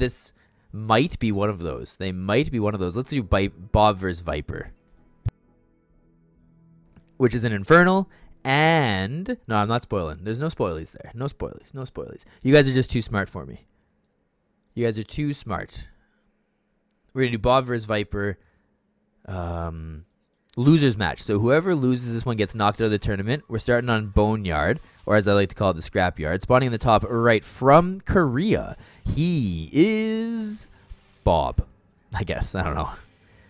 this might be one of those. They might be one of those. Let's do Bob versus Viper, which is an Infernal. And no, I'm not spoiling. There's no spoilies there. No spoilies. No spoilies. You guys are just too smart for me. You guys are too smart. We're going to do Bob versus Viper. Losers match. So whoever loses this one gets knocked out of the tournament. We're starting on Boneyard, or as I like to call it, the Scrapyard. Spawning in the top right from Korea. He is Bob, I guess. I don't know.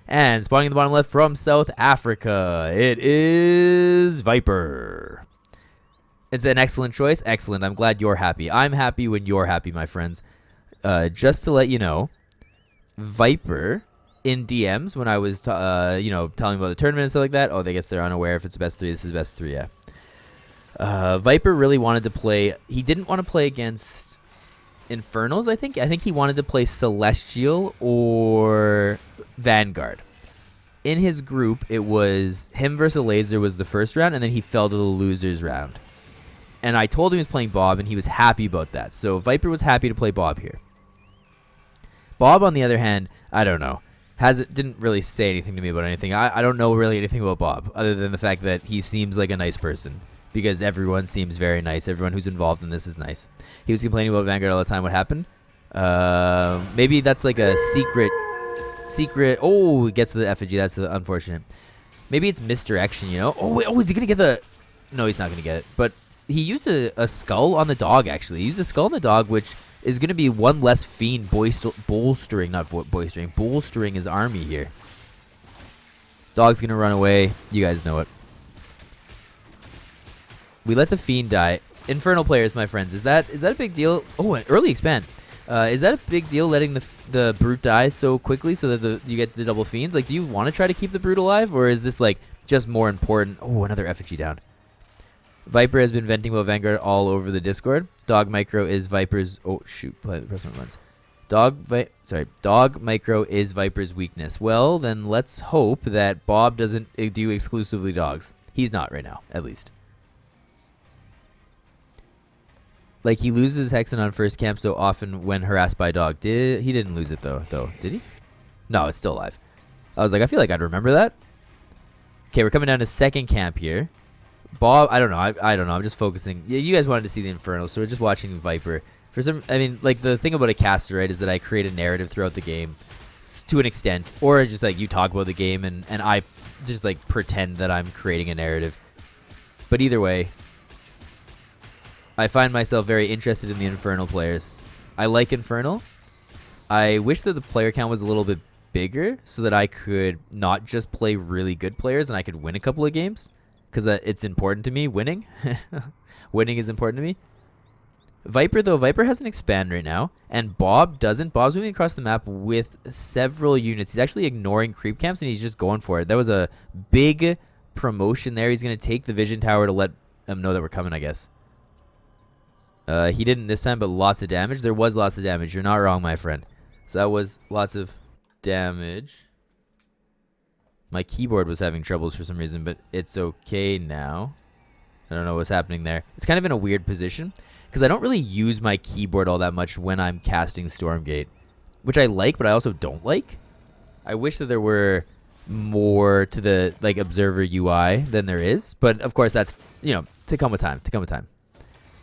And spawning in the bottom left from South Africa, it is Viper. It's an excellent choice. Excellent. I'm glad you're happy. I'm happy when you're happy, my friends. Just to let you know, Viper in DMs when I was, telling about the tournament and stuff like that. Oh, I guess they're unaware if it's best 3. This is best 3, yeah. Viper really wanted to play. He didn't want to play against Infernals, I think. I think he wanted to play Celestial or Vanguard. In his group, it was him versus Laser was the first round, and then he fell to the losers round. And I told him he was playing Bob, and he was happy about that. So Viper was happy to play Bob here. Bob, on the other hand, I don't know. Didn't really say anything to me about anything. I don't know really anything about Bob, other than the fact that he seems like a nice person. Because everyone seems very nice. Everyone who's involved in this is nice. He was complaining about Vanguard all the time. What happened? Maybe that's like a secret. Oh, he gets to the effigy. That's unfortunate. Maybe it's misdirection, you know? Oh, wait. Oh, is he going to get the... No, he's not going to get it. But he used a skull on the dog, actually. He used a skull on the dog, which is going to be one less fiend bolstering his army here. Dog's going to run away. You guys know it. We let the fiend die. Infernal players, my friends. Is that a big deal? Oh, an early expand. Is that a big deal letting the brute die so quickly so that you get the double fiends? Like, do you want to try to keep the brute alive, or is this like just more important? Oh, another effigy down. Viper has been venting about Vanguard all over the Discord. Dog Micro is Viper's. Oh shoot! Press one runs. Dog Micro is Viper's weakness. Well, then let's hope that Bob doesn't do exclusively dogs. He's not right now, at least. Like, he loses Hexen on first camp so often when harassed by a dog. He didn't lose it, though. Did he? No, it's still alive. I was like, I feel like I'd remember that. Okay, we're coming down to second camp here. Bob, I don't know. I don't know. I'm just focusing. Yeah, you guys wanted to see the Inferno, so we're just watching Viper. Like, the thing about a caster, right, is that I create a narrative throughout the game to an extent. Or just, like, you talk about the game, and I just, like, pretend that I'm creating a narrative. But either way, I find myself very interested in the Infernal players. I like Infernal. I wish that the player count was a little bit bigger so that I could not just play really good players and I could win a couple of games. Because it's important to me, winning. Winning is important to me. Viper, though, Viper has an expand right now. And Bob doesn't. Bob's moving across the map with several units. He's actually ignoring creep camps and he's just going for it. That was a big promotion there. He's going to take the vision tower to let them know that we're coming, I guess. He didn't this time, but lots of damage. There was lots of damage. You're not wrong, my friend. So that was lots of damage. My keyboard was having troubles for some reason, but it's okay now. I don't know what's happening there. It's kind of in a weird position because I don't really use my keyboard all that much when I'm casting Stormgate, which I like, but I also don't like. I wish that there were more to the like observer UI than there is, but of course that's, to come with time.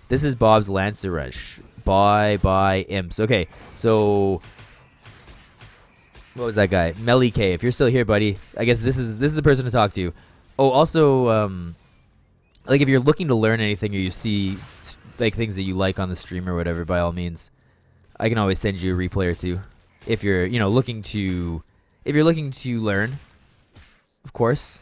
This is Bob's Lancer Rush. Bye, imps. Okay, so what was that guy? Melly K. If you're still here, buddy, I guess this is the person to talk to. Oh, also, like if you're looking to learn anything or you see like things that you like on the stream or whatever, by all means, I can always send you a replay or two. If you're looking to learn, of course.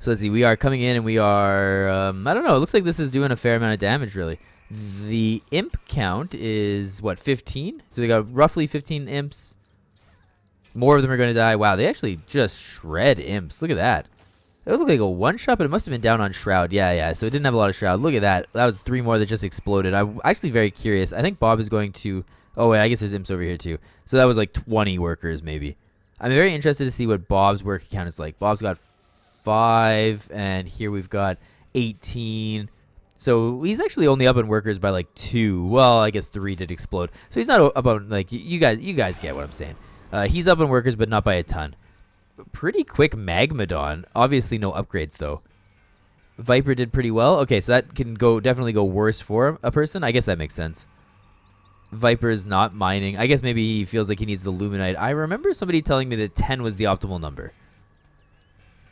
So let's see, we are coming in and we are, I don't know, it looks like this is doing a fair amount of damage, really. The imp count is, 15? So we got roughly 15 imps. More of them are going to die. Wow, they actually just shred imps. Look at that. It looked like a one-shot, but it must have been down on Shroud. Yeah, so it didn't have a lot of Shroud. Look at that. That was 3 more that just exploded. I'm actually very curious. I think Bob is going to, oh wait, I guess there's imps over here too. So that was like 20 workers maybe. I'm very interested to see what Bob's work count is like. Bob's got 5, and here we've got 18. So he's actually only up in workers by like 2. Well, I guess 3 did explode. So he's not up on, like, you guys get what I'm saying. He's up in workers, but not by a ton. Pretty quick Magmadon. Obviously no upgrades though. Viper did pretty well. Okay, so that can definitely go worse for a person. I guess that makes sense. Viper is not mining. I guess maybe he feels like he needs the Luminite. I remember somebody telling me that 10 was the optimal number,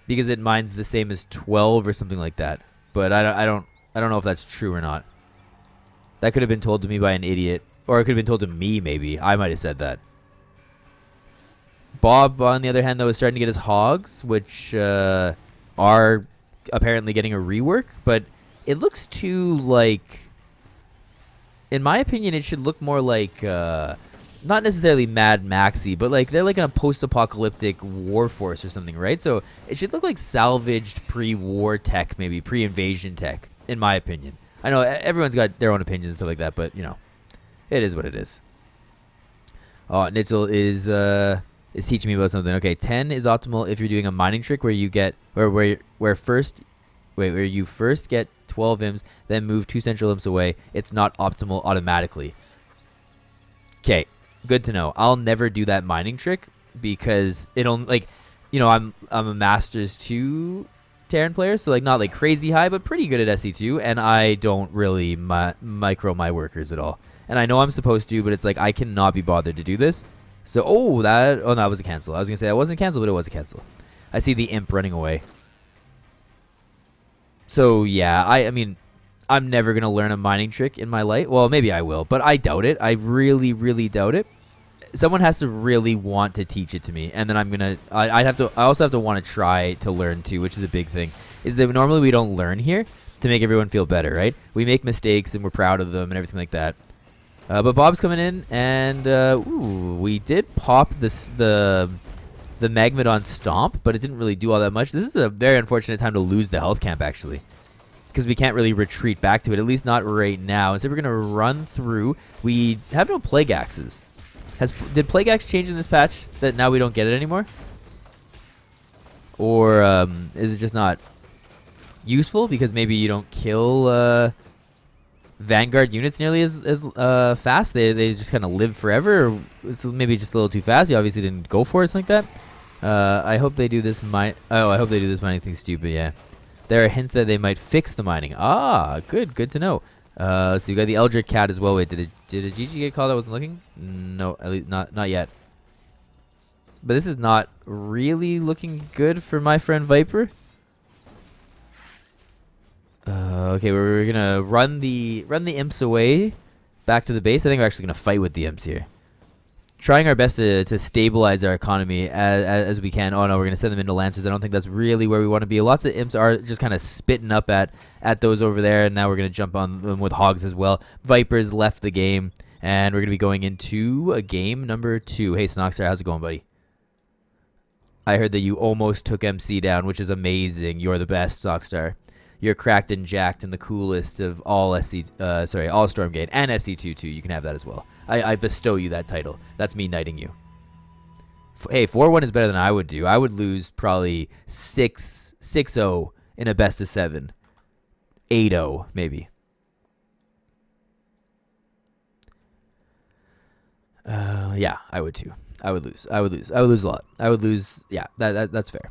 because it mines the same as 12 or something like that. But I don't know if that's true or not. That could have been told to me by an idiot, or it could have been told to me maybe. I might have said that. Bob, on the other hand, though, is starting to get his hogs, which are apparently getting a rework, but it looks too, like, in my opinion, it should look more like, not necessarily Mad Maxi, but like they're like in a post-apocalyptic war force or something, right? So it should look like salvaged pre-war tech, maybe pre-invasion tech, in my opinion. I know everyone's got their own opinions and stuff like that, but, you know, it is what it is. Oh, Nitzel is teaching me about something. Okay, 10 is optimal if you're doing a mining trick where you get, or where you first get 12 imps, then move 2 central imps away. It's not optimal automatically. Okay, good to know. I'll never do that mining trick because it'll, like, you know, I'm a Masters 2 Terran player, so like not like crazy high, but pretty good at SC2, and I don't really micro my workers at all. And I know I'm supposed to, but it's like I cannot be bothered to do this. So, that was a cancel. I was going to say that wasn't a cancel, but it was a cancel. I see the imp running away. So, yeah, I mean, I'm never going to learn a mining trick in my life. Well, maybe I will, but I doubt it. I really, really doubt it. Someone has to really want to teach it to me, and then I'm going to, I also have to want to try to learn too, which is a big thing, is that normally we don't learn here to make everyone feel better, right? We make mistakes, and we're proud of them and everything like that. But Bob's coming in, and we did pop the Magmadon Stomp, but it didn't really do all that much. This is a very unfortunate time to lose the health camp, actually, because we can't really retreat back to it, at least not right now. So we're going to run through. We have no Plague Axes. Did Plague Axe change in this patch that now we don't get it anymore? Or is it just not useful because maybe you don't kill Vanguard units nearly as fast? They just kind of live forever, or it's maybe just a little too fast. You obviously didn't go for it, something like that. I hope they do this I hope they do this mining thing stupid. Yeah, there are hints that they might fix the mining. Good to know. Let's see, we got the Eldritch Cat as well. Wait, did a GG get called? I wasn't looking. No, at least not yet. But this is not really looking good for my friend Viper. Okay, we're gonna run the imps away back to the base. I think we're actually gonna fight with the imps here, trying our best to stabilize our economy as we can. Oh no, we're gonna send them into lancers. I don't think that's really where we want to be. Lots of imps are just kind of spitting up at those over there, and now we're gonna jump on them with hogs as well. Vipers left the game, and we're gonna be going into a game number 2. Hey Snoxstar, how's it going, buddy? I heard that you almost took MC down, which is amazing. You're the best, Snoxstar. You're cracked and jacked and the coolest of all all Stormgate and SC2 too. You can have that as well. I bestow you that title. That's me knighting you. Hey, 4-1 is better than I would do. I would lose probably 6-0 in a best of 7. 8-0 maybe. Yeah, I would too. I would lose a lot. I would lose. Yeah, that's fair.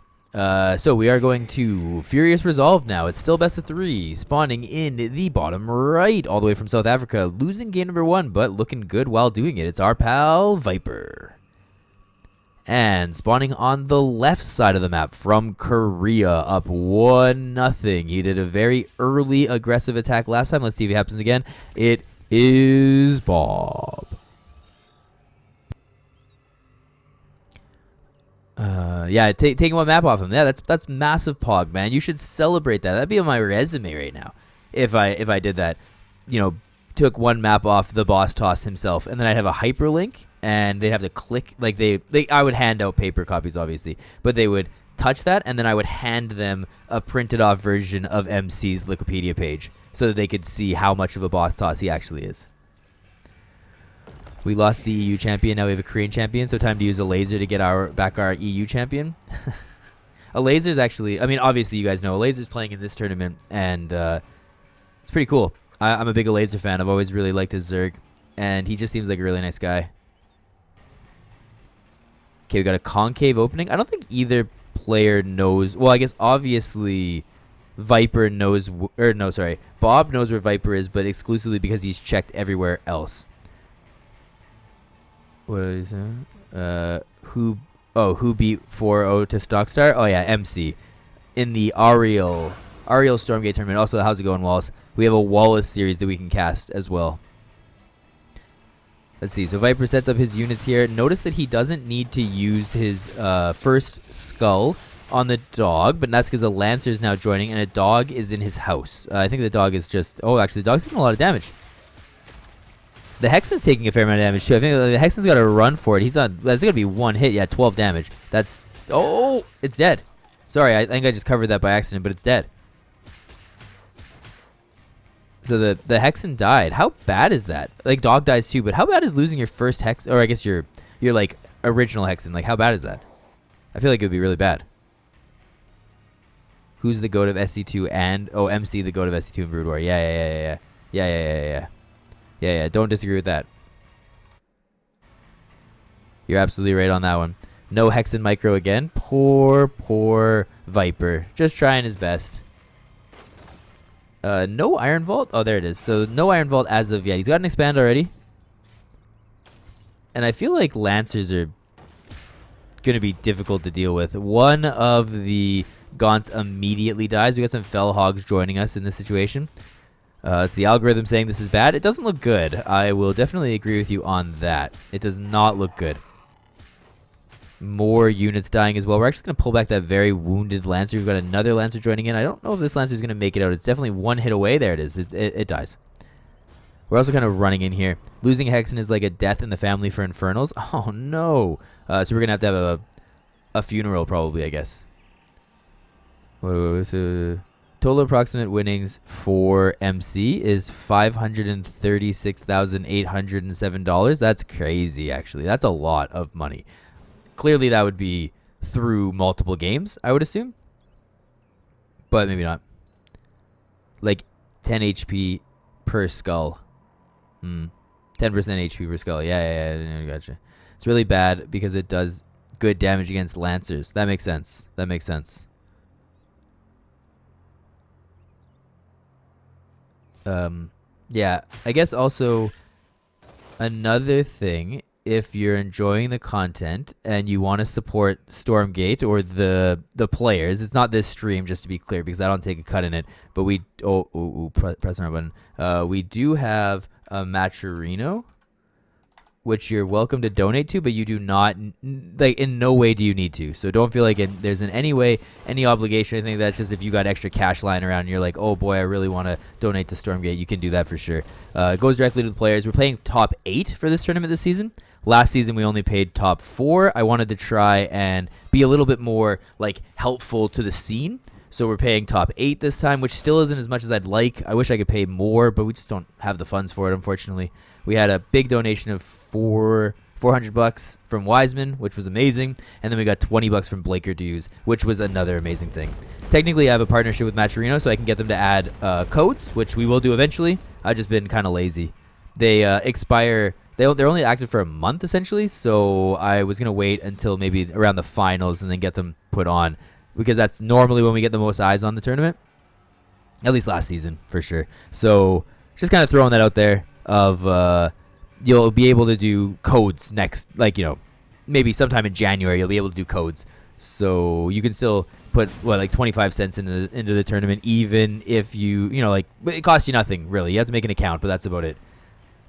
So we are going to Furious Resolve now. It's still best of 3, spawning in the bottom right, all the way from South Africa, losing game number 1, but looking good while doing it. It's our pal Viper. And spawning on the left side of the map from Korea, up 1-0. He did a very early aggressive attack last time. Let's see if it happens again. It is Bob. Yeah, taking one map off him. Yeah, that's massive pog, man. You should celebrate that. That'd be on my resume right now. If I did that, you know, took one map off the boss toss himself, and then I'd have a hyperlink, and they'd have to click. Like I would hand out paper copies, obviously, but they would touch that, and then I would hand them a printed off version of MC's Wikipedia page, so that they could see how much of a boss toss he actually is. We lost the EU champion, now we have a Korean champion, so time to use a laser to get back our EU champion. A laser is actually, I mean, obviously you guys know, a laser is playing in this tournament, and It's pretty cool. I'm a big Laser fan. I've always really liked his Zerg, and he just seems like a really nice guy. Okay, we got a concave opening. I don't think either player knows. Well, I guess obviously Viper knows, or no, sorry, Bob knows where Viper is, but exclusively because he's checked everywhere else. What is it? Who beat 4-0 to Stockstar? Oh yeah, MC in the Ariel Stormgate tournament. Also, how's it going, Wallace? We have a Wallace series that we can cast as well. Let's see. So Viper sets up his units here. Notice that he doesn't need to use his first skull on the dog, but that's because a Lancer is now joining, and a dog is in his house. I think the dog is just... Oh, actually, the dog's taking a lot of damage. The Hexen's taking a fair amount of damage, too. I think the Hexen's got to run for it. He's on... That's going to be one hit. Yeah, 12 damage. That's... Oh, it's dead. Sorry, I think I just covered that by accident, but it's dead. So the Hexen died. How bad is that? Like, dog dies too, but how bad is losing your first Hex... Or I guess your like, original Hexen? Like, how bad is that? I feel like it would be really bad. Who's the GOAT of SC2 and... Oh, MC, the GOAT of SC2 and Brood War. Yeah. Don't disagree with that. You're absolutely right on that one. No Hexen micro again. Poor Viper. Just trying his best. No Iron Vault? Oh, there it is. So, no Iron Vault as of yet. He's got an expand already. And I feel like Lancers are going to be difficult to deal with. One of the Gaunts immediately dies. We got some Fell Hogs joining us in this situation. It's the algorithm saying this is bad. It doesn't look good. I will definitely agree with you on that. It does not look good. More units dying as well. We're actually going to pull back that very wounded Lancer. We've got another Lancer joining in. I don't know if this Lancer is going to make it out. It's definitely one hit away. There it is. It dies. We're also kind of running in here. Losing a Hexen is like a death in the family for Infernals. Oh, no. So we're going to have a funeral probably, I guess. Total approximate winnings for MC is $536,807. That's crazy, actually. That's a lot of money. Clearly, that would be through multiple games, I would assume. But maybe not. Like 10 HP per skull. 10% HP per skull. Yeah, gotcha. It's really bad because it does good damage against Lancers. That makes sense. Yeah, I guess also another thing, if you're enjoying the content and you want to support Stormgate or the players, it's not this stream, just to be clear, because I don't take a cut in it, but we press the right button. We do have a Matcherino, which you're welcome to donate to, but you do not, like, in no way do you need to. So don't feel like there's in any way any obligation or anything. That's just if you got extra cash lying around and you're like, oh boy, I really want to donate to Stormgate, you can do that for sure. It goes directly to the players. We're playing top 8 for this tournament this season. Last season we only paid top 4. I wanted to try and be a little bit more like helpful to the scene. So we're paying top 8 this time, which still isn't as much as I'd like. I wish I could pay more, but we just don't have the funds for it, unfortunately. We had a big donation of $400 from Wiseman, which was amazing, and then we got $20 from Blaker Dues, which was another amazing thing. Technically, I have a partnership with Matcherino, so I can get them to add codes, which we will do eventually. I've just been kind of lazy. They expire. They're only active for a month, essentially, so I was going to wait until maybe around the finals and then get them put on, because that's normally when we get the most eyes on the tournament, at least last season, for sure. So just kind of throwing that out there of you'll be able to do codes next, like, you know, maybe sometime in January you'll be able to do codes. So you can still put, what, like 25 cents into the tournament, even if you know, like, it costs you nothing, really. You have to make an account, but that's about it.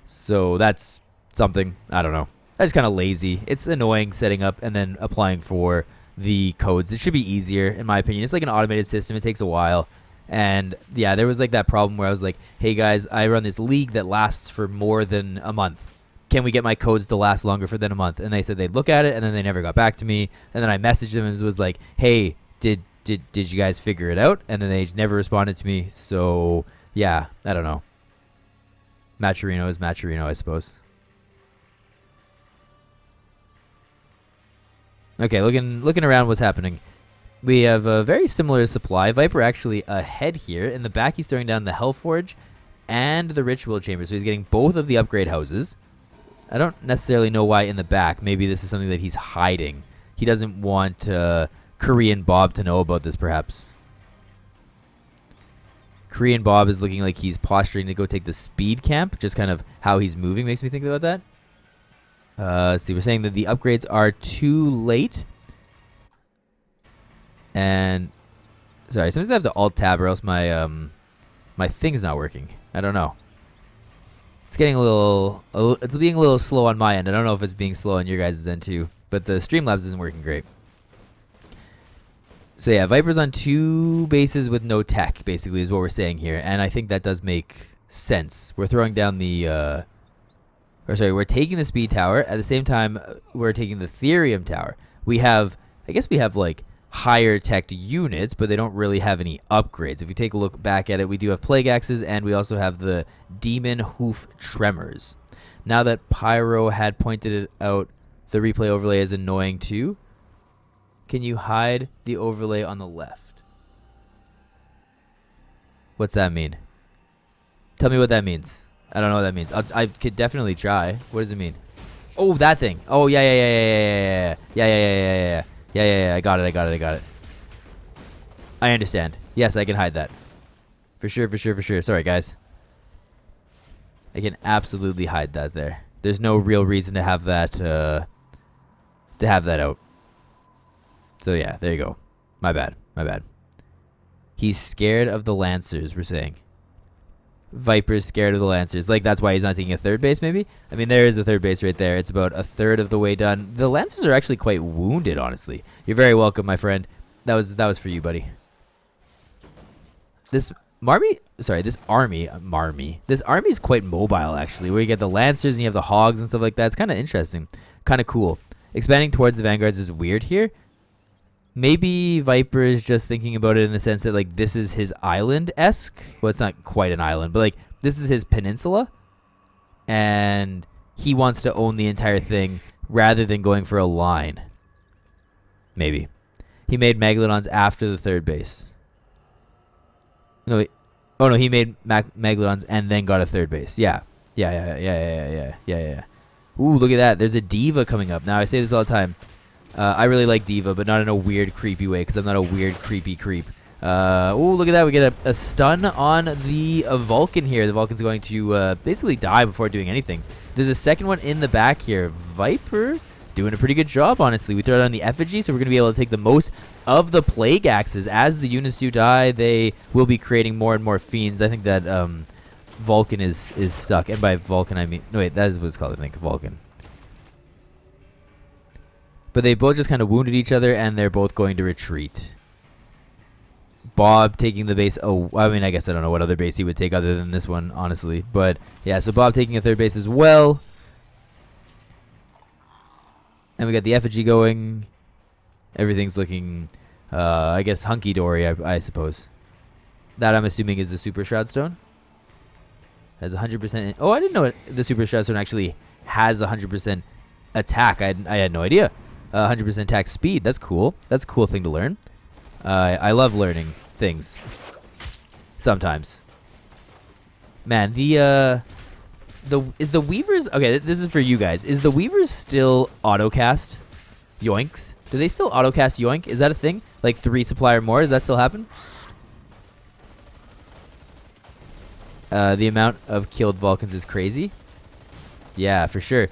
So that's something, I don't know. That's just kind of lazy. It's annoying setting up and then applying for the codes. It should be easier, in my opinion. It's like an automated system. It takes a while. And yeah, there was like that problem where I was like, hey guys, I run this league that lasts for more than a month. Can we get my codes to last longer than a month? And they said they'd look at it, and then they never got back to me. And then I messaged them and was like, hey, did you guys figure it out? And then they never responded to me. So yeah, I don't know. Matcherino is Matcherino, I suppose. Okay, looking around what's happening. We have a very similar supply. Viper actually ahead here. In the back, he's throwing down the Hellforge and the Ritual Chamber. So he's getting both of the upgrade houses. I don't necessarily know why in the back. Maybe this is something that he's hiding. He doesn't want Korean Bob to know about this, perhaps. Korean Bob is looking like he's posturing to go take the speed camp. Just kind of how he's moving makes me think about that. Let's see. We're saying that the upgrades are too late. And sorry, sometimes I have to alt-tab or else my my thing's not working. I don't know. It's getting it's being a little slow on my end. I don't know if it's being slow on your guys' end too. But the Streamlabs isn't working great. So yeah, Viper's on 2 bases with no tech, basically, is what we're saying here. And I think that does make sense. We're throwing down the we're taking the speed tower. At the same time, we're taking the Therium tower. I guess we have like higher tech units, but they don't really have any upgrades. If you take a look back at it, we do have Plague Axes, and we also have the Demon Hoof Tremors. Now that Pyro had pointed it out, the replay overlay is annoying too. Can you hide the overlay on the left? What's that mean? Tell me what that means. I don't know what that means. I could definitely try. What does it mean? Oh, that thing. Oh, yeah. I got it. I understand. Yes, I can hide that. For sure. Sorry, guys. I can absolutely hide that there. There's no real reason to have that out. So yeah, there you go. My bad. He's scared of the Lancers, we're saying. Viper's scared of the Lancers. Like, that's why he's not taking a third base, maybe? I mean, there is the third base right there. It's about a third of the way done. The Lancers are actually quite wounded, honestly. You're very welcome, my friend. That was for you, buddy. This army is quite mobile, actually, where you get the Lancers and you have the Hogs and stuff like that. It's kind of interesting. Kind of cool. Expanding towards the Vanguards is weird here. Maybe Viper is just thinking about it in the sense that, like, this is his island-esque. Well, it's not quite an island, but, like, this is his peninsula. And he wants to own the entire thing rather than going for a line. Maybe. He made Megalodons after the third base. No, wait. Oh, no, he made Megalodons and then got a third base. Yeah. Ooh, look at that. There's a Diva coming up. Now, I say this all the time. I really like Diva, but not in a weird, creepy way, because I'm not a weird, creepy creep. Oh, look at that. We get a stun on the Vulcan here. The Vulcan's going to basically die before doing anything. There's a second one in the back here. Viper doing a pretty good job, honestly. We throw it on the Effigy, so we're going to be able to take the most of the Plague Axes. As the units do die, they will be creating more and more Fiends. I think that Vulcan is stuck. And by Vulcan, I mean... No, wait, that is what it's called, I think. Vulcan. But they both just kind of wounded each other, and they're both going to retreat. Bob taking the base. Oh, I mean, I guess I don't know what other base he would take other than this one, honestly. But, yeah, so Bob taking a third base as well. And we got the Effigy going. Everything's looking, I guess, hunky-dory, I suppose. That, I'm assuming, is the Super Shroud Stone. Has 100%. Oh, I didn't know the Super Shroud Stone actually has 100% attack. I had no idea. 100% attack speed. That's cool. That's a cool thing to learn. I love learning things. Sometimes. Man, is the Weavers... Okay, this is for you guys. Is the Weavers still autocast Yoinks? Do they still autocast Yoink? Is that a thing? Like 3 supply or more? Does that still happen? The amount of killed Vulcans is crazy. Yeah, for sure.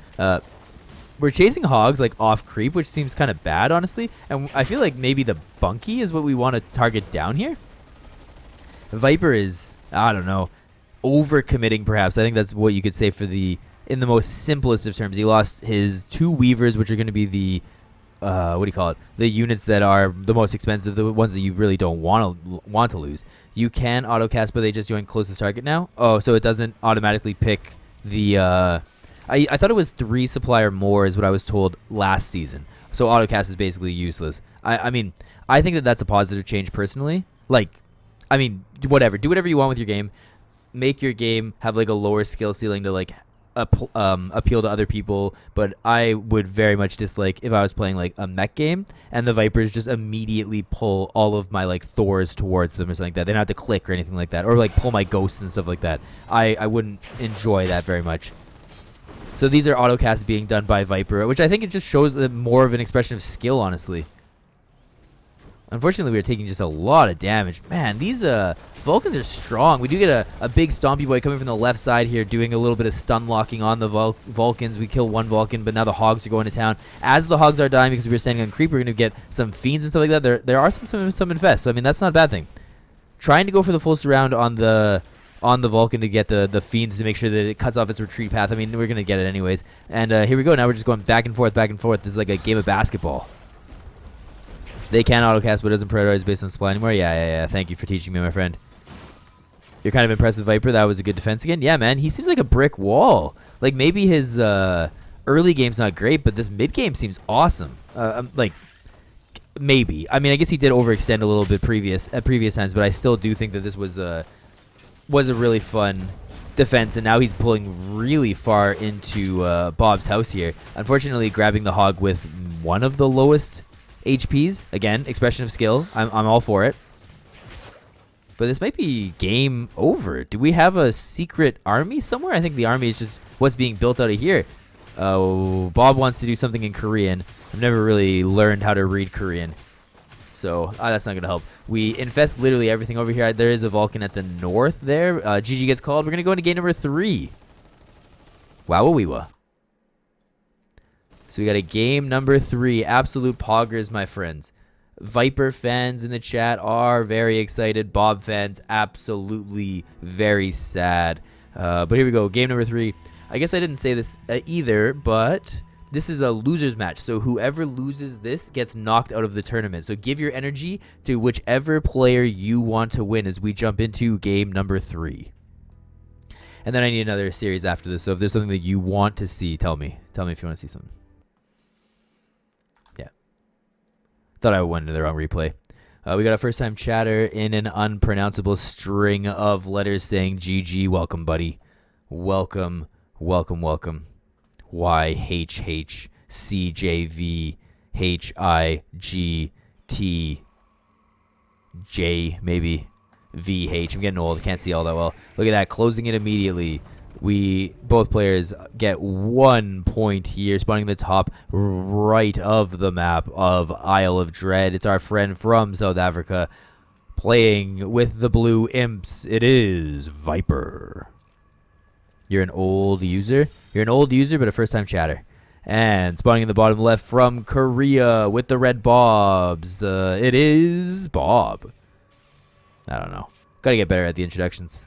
We're chasing Hogs like off creep, which seems kind of bad, honestly. And I feel like maybe the Bunky is what we want to target down here. Viper is, I don't know, overcommitting perhaps. I think that's what you could say for in the most simplest of terms. He lost his 2 Weavers, which are going to be the, what do you call it? The units that are the most expensive, the ones that you really don't want to lose. You can autocast, but they just join closest target now. Oh, so it doesn't automatically pick the... I thought it was 3 supply or more is what I was told last season. So autocast is basically useless. I mean, I think that that's a positive change personally. Like, I mean, whatever. Do whatever you want with your game. Make your game have like a lower skill ceiling to like appeal to other people, but I would very much dislike if I was playing like a mech game and the Vipers just immediately pull all of my like Thors towards them or something like that. They don't have to click or anything like that, or like pull my ghosts and stuff like that. I wouldn't enjoy that very much. So these are autocasts being done by Viper, which I think it just shows more of an expression of skill, honestly. Unfortunately, we are taking just a lot of damage. Man, these Vulcans are strong. We do get a big Stompy Boy coming from the left side here, doing a little bit of stun locking on the Vulcans. We kill one Vulcan, but now the Hogs are going to town. As the Hogs are dying because we were standing on creep, we're going to get some Fiends and stuff like that. There are some infests, so I mean, that's not a bad thing. Trying to go for the full surround on the Vulcan to get the Fiends to make sure that it cuts off its retreat path. I mean, we're going to get it anyways. And here we go. Now we're just going back and forth, back and forth. This is like a game of basketball. They can autocast, but it doesn't prioritize based on supply anymore. Yeah. Thank you for teaching me, my friend. You're kind of impressed with Viper. That was a good defense again. Yeah, man. He seems like a brick wall. Like, maybe his early game's not great, but this mid game seems awesome. Like, maybe. I mean, I guess he did overextend a little bit at previous times, but I still do think that this was a really fun defense, and now he's pulling really far into Bob's house here. Unfortunately, grabbing the Hog with one of the lowest HPs. Again, expression of skill. I'm all for it. But this might be game over. Do we have a secret army somewhere? I think the army is just what's being built out of here. Bob wants to do something in Korean. I've never really learned how to read Korean, so that's not going to help. We infest literally everything over here. There is a Vulcan at the north there. GG gets called. We're going to go into game number 3. Wow-a-wee-wa. So we got a game number 3. Absolute poggers, my friends. Viper fans in the chat are very excited. Bob fans absolutely very sad. But here we go. Game number 3. I guess I didn't say this either, but this is a loser's match. So whoever loses this gets knocked out of the tournament. So give your energy to whichever player you want to win as we jump into game number 3. And then I need another series after this. So if there's something that you want to see, tell me. Tell me if you want to see something. Thought I went into the wrong replay. We got a first-time chatter in an unpronounceable string of letters saying GG. Welcome, buddy. Welcome. YHHCJVHIGTJ, maybe. VH. I'm getting old. I can't see all that well. Look at that. Closing it immediately. Both players get 1 point here, spawning the top right of the map of Isle of Dread. It's our friend from South Africa playing with the blue imps. It is Viper. You're an old user? You're an old user, but a first-time chatter. And spawning in the bottom left from Korea with the red bobs. It is Bob. I don't know. Gotta get better at the introductions.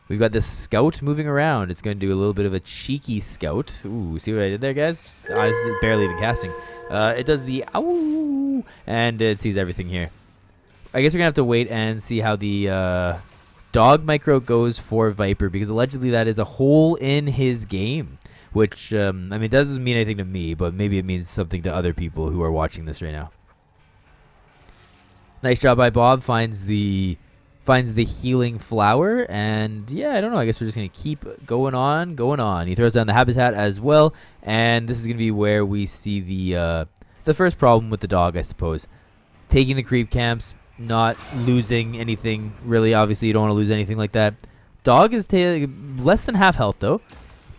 We've got this scout moving around. It's going to do a little bit of a cheeky scout. Ooh, see what I did there, guys? This is barely even casting. It does the ow, and it sees everything here. I guess we're going to have to wait and see how the dog micro goes for Viper, because allegedly that is a hole in his game, which, I mean, it doesn't mean anything to me, but maybe it means something to other people who are watching this right now. Nice job by Bob. Finds the healing flower, and yeah, I don't know, I guess we're just gonna keep going on. He throws down the habitat as well, and this is gonna be where we see the first problem with the dog, I suppose. Taking the creep camps, not losing anything really. Obviously you don't want to lose anything like that. Dog is less than half health though.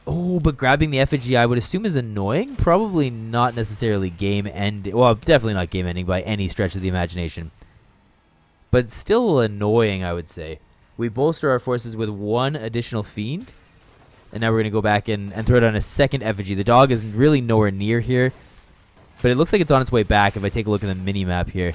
Oh, but grabbing the effigy I would assume is annoying. Probably not necessarily game ending. Well, definitely not game ending by any stretch of the imagination, but still annoying, I would say. We bolster our forces with 1 additional fiend, and now we're going to go back and throw down a second effigy. The dog is really nowhere near here, but it looks like it's on its way back if I take a look at the mini-map here.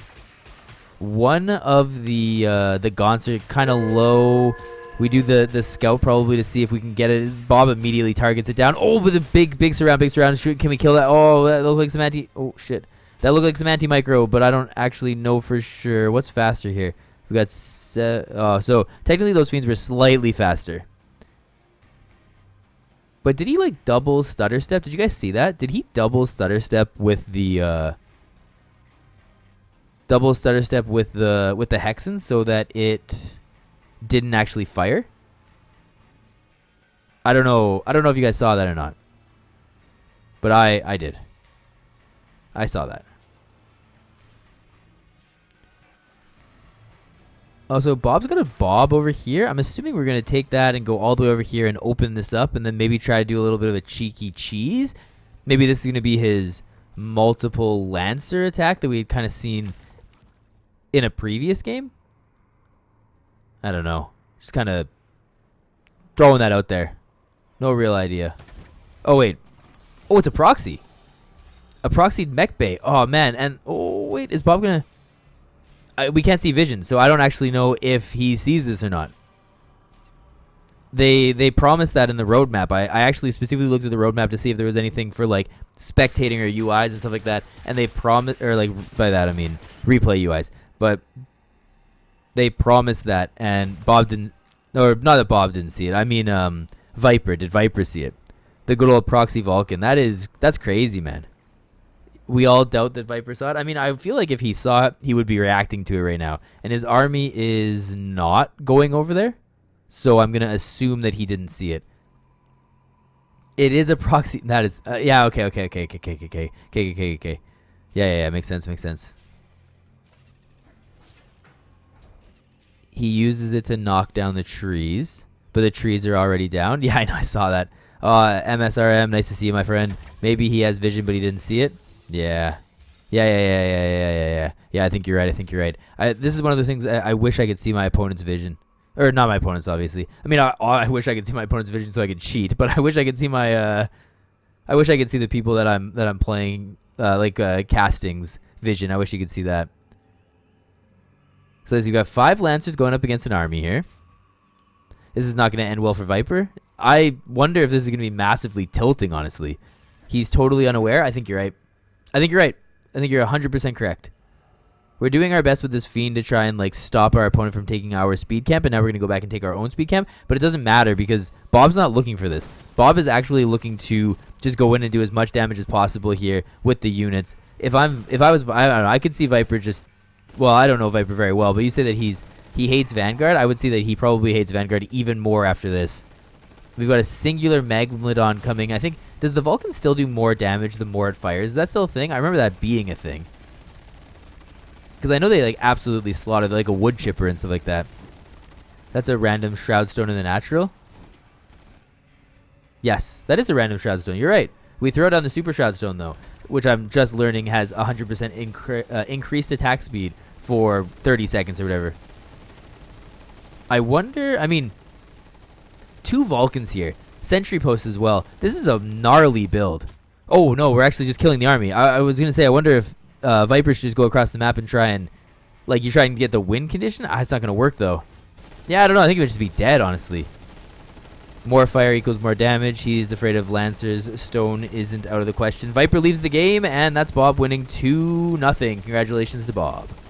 One of the gaunts are kind of low. We do the scout probably to see if we can get it. Bob immediately targets it down. Oh, with a big surround. Can we kill that? Oh, that looks like some anti... Oh, shit. That looked like some anti-micro, but I don't actually know for sure. What's faster here? We got... so technically those fiends were slightly faster. But did he, like, double stutter step? Did you guys see that? Did he double stutter step with the... double stutter step with the Hexen so that it didn't actually fire? I don't know. I don't know if you guys saw that or not. But I did. I saw that. Oh, so Bob's got a Bob over here. I'm assuming we're going to take that and go all the way over here and open this up and then maybe try to do a little bit of a cheeky cheese. Maybe this is going to be his multiple Lancer attack that we had kind of seen in a previous game. I don't know. Just kind of throwing that out there. No real idea. Oh, wait. Oh, it's a proxy. A proxied mech bay. Oh, man. And, oh, wait. Is Bob going to... we can't see vision, so I don't actually know if he sees this or not. They promised that in the roadmap. I actually specifically looked at the roadmap to see if there was anything for like spectating or UIs and stuff like that. And they promised, or like by that I mean replay UIs. But they promised that, and Bob didn't, or not that Bob didn't see it. I mean, Viper. Did Viper see it? The good old proxy Vulcan. That's crazy, man. We all doubt that Viper saw it. I mean, I feel like if he saw it, he would be reacting to it right now. And his army is not going over there. So I'm going to assume that he didn't see it. It is a proxy. That is, yeah, okay. Yeah, makes sense. He uses it to knock down the trees. But the trees are already down. Yeah, I know, I saw that. MSRM, nice to see you, my friend. Maybe he has vision, but he didn't see it. Yeah, I think you're right. This is one of the things I wish I could see my opponent's vision, or not my opponent's, obviously. I mean, I wish I could see my opponent's vision so I could cheat, but I wish I could see my, I wish I could see the people that I'm playing, castings vision. I wish you could see that. So as you've got 5 Lancers going up against an army here. This is not going to end well for Viper. I wonder if this is going to be massively tilting, honestly. He's totally unaware. I think you're right. I think you're 100% correct. We're doing our best with this Fiend to try and like stop our opponent from taking our speed camp, and now we're going to go back and take our own speed camp. But it doesn't matter because Bob's not looking for this. Bob is actually looking to just go in and do as much damage as possible here with the units. I don't know, I could see Viper just, well, I don't know Viper very well, but you say that he hates Vanguard. I would say that he probably hates Vanguard even more after this. We've got a singular Megalodon coming. I think, does the Vulcan still do more damage the more it fires? Is that still a thing? I remember that being a thing. Because I know they like absolutely slaughtered like a wood chipper and stuff like that. That's a random Shroud Stone in the natural. Yes, that is a random Shroud Stone. You're right. We throw down the Super Shroud Stone though, which I'm just learning has 100% increased attack speed for 30 seconds or whatever. I wonder, I mean, 2 Vulcans here. Sentry post as well. This is a gnarly build. Oh, no, we're actually just killing the army. I was going to say, I wonder if Viper should just go across the map and try and, like, you try and get the win condition? It's not going to work, though. Yeah, I don't know. I think it would just be dead, honestly. More fire equals more damage. He's afraid of Lancers. Stone isn't out of the question. Viper leaves the game, and that's Bob winning 2-0. Congratulations to Bob.